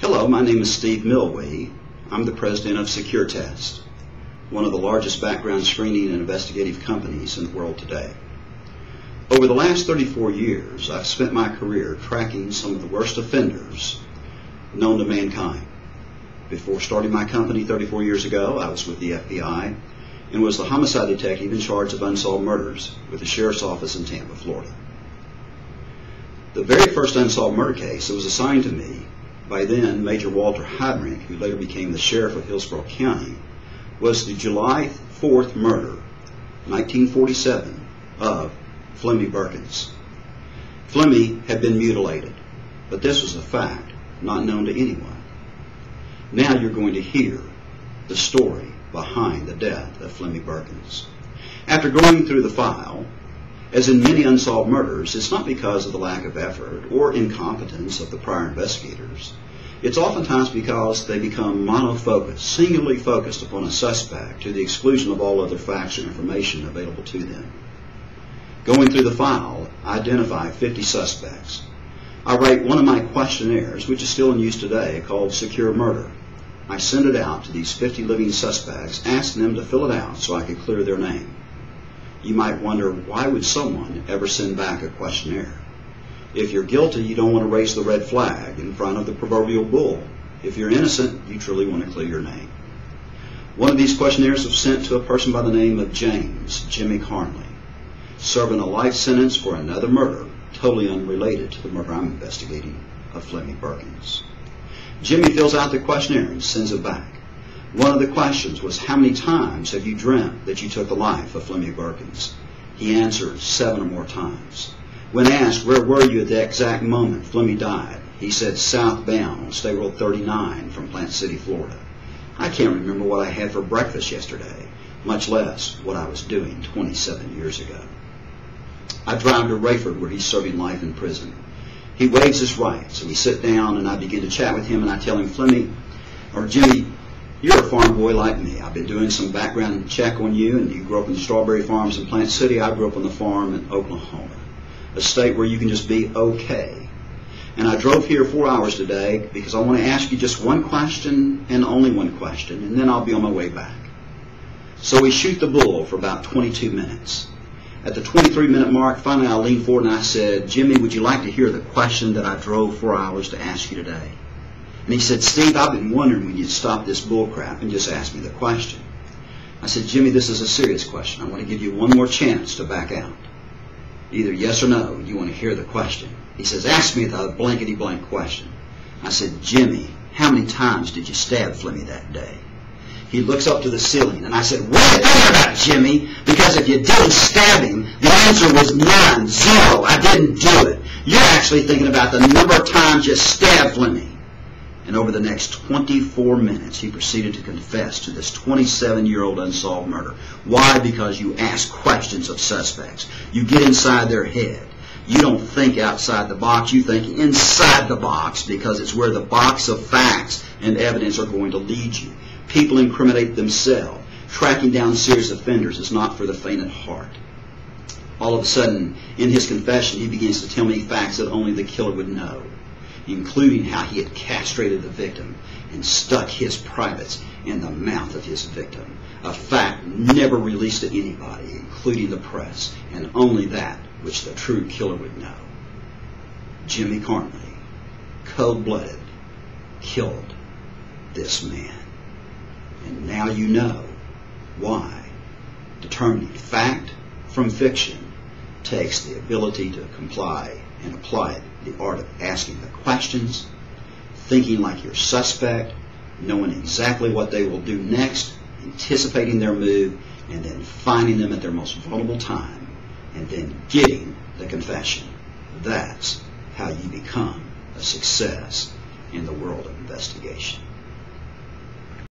Hello, my name is Steve Millwee. I'm the president of SecureTest, one of the largest background screening and investigative companies in the world today. Over the last 34 years, I've spent my career tracking some of the worst offenders known to mankind. Before starting my company 34 years ago, I was with the FBI and was the homicide detective in charge of unsolved murders with the Sheriff's Office in Tampa, Florida. The very first unsolved murder case that was assigned to me by then Major Walter Heidrich, who later became the Sheriff of Hillsborough County, was the July 4th murder, 1947, of Flemmie Berkens. Flemmie had been mutilated, but this was a fact not known to anyone. Now you're going to hear the story behind the death of Flemmie Berkens. After going through the file, as in many unsolved murders, it's not because of the lack of effort or incompetence of the prior investigators. It's oftentimes because they become monofocused, singularly focused upon a suspect to the exclusion of all other facts or information available to them. Going through the file, I identify 50 suspects. I write one of my questionnaires, which is still in use today, called Secure Murder. I send it out to these 50 living suspects, asking them to fill it out so I could clear their name. You might wonder, why would someone ever send back a questionnaire? If you're guilty, you don't want to raise the red flag in front of the proverbial bull. If you're innocent, you truly want to clear your name. One of these questionnaires was sent to a person by the name of Jimmy Carnley, serving a life sentence for another murder totally unrelated to the murder I'm investigating of Flemmie Berkens. Jimmy fills out the questionnaire and sends it back. One of the questions was, how many times have you dreamt that you took the life of Flemmie Berkens? He answered 7 or more times. When asked, where were you at the exact moment Flemmie died, he said, southbound on State Road 39 from Plant City, Florida. I can't remember what I had for breakfast yesterday, much less what I was doing 27 years ago. I drive to Rayford, where he's serving life in prison. He waives his right, so we sit down and I begin to chat with him, and I tell him, Jimmy, you're a farm boy like me. I've been doing some background check on you, and you grew up in the strawberry farms in Plant City. I grew up on the farm in Oklahoma, a state where you can just be okay. And I drove here 4 hours today because I want to ask you just one question and only one question, and then I'll be on my way back. So we shoot the bull for about 22 minutes. At the 23-minute mark, finally I leaned forward and I said, Jimmy, would you like to hear the question that I drove 4 hours to ask you today? And he said, Steve, I've been wondering when you'd stop this bull crap and just ask me the question. I said, Jimmy, this is a serious question. I want to give you one more chance to back out. Either yes or no, you want to hear the question. He says, ask me the blankety-blank question. I said, Jimmy, how many times did you stab Flemmie that day? He looks up to the ceiling, and I said, what are you thinking about, Jimmy? Because if you didn't stab him, the answer was none, 0. I didn't do it. You're actually thinking about the number of times you stabbed Flemmie. And over the next 24 minutes, he proceeded to confess to this 27-year-old unsolved murder. Why? Because you ask questions of suspects. You get inside their head. You don't think outside the box. You think inside the box, because it's where the box of facts and evidence are going to lead you. People incriminate themselves. Tracking down serious offenders is not for the faint of heart. All of a sudden, in his confession, he begins to tell me facts that only the killer would know, including how he had castrated the victim and stuck his privates in the mouth of his victim, a fact never released to anybody, including the press, and only that which the true killer would know. Jimmy Carnley, cold-blooded, killed this man. And now you know why determining fact from fiction takes the ability to comply and apply it, the art of asking the questions, thinking like your suspect, knowing exactly what they will do next, anticipating their move, and then finding them at their most vulnerable time, and then getting the confession. That's how you become a success in the world of investigation.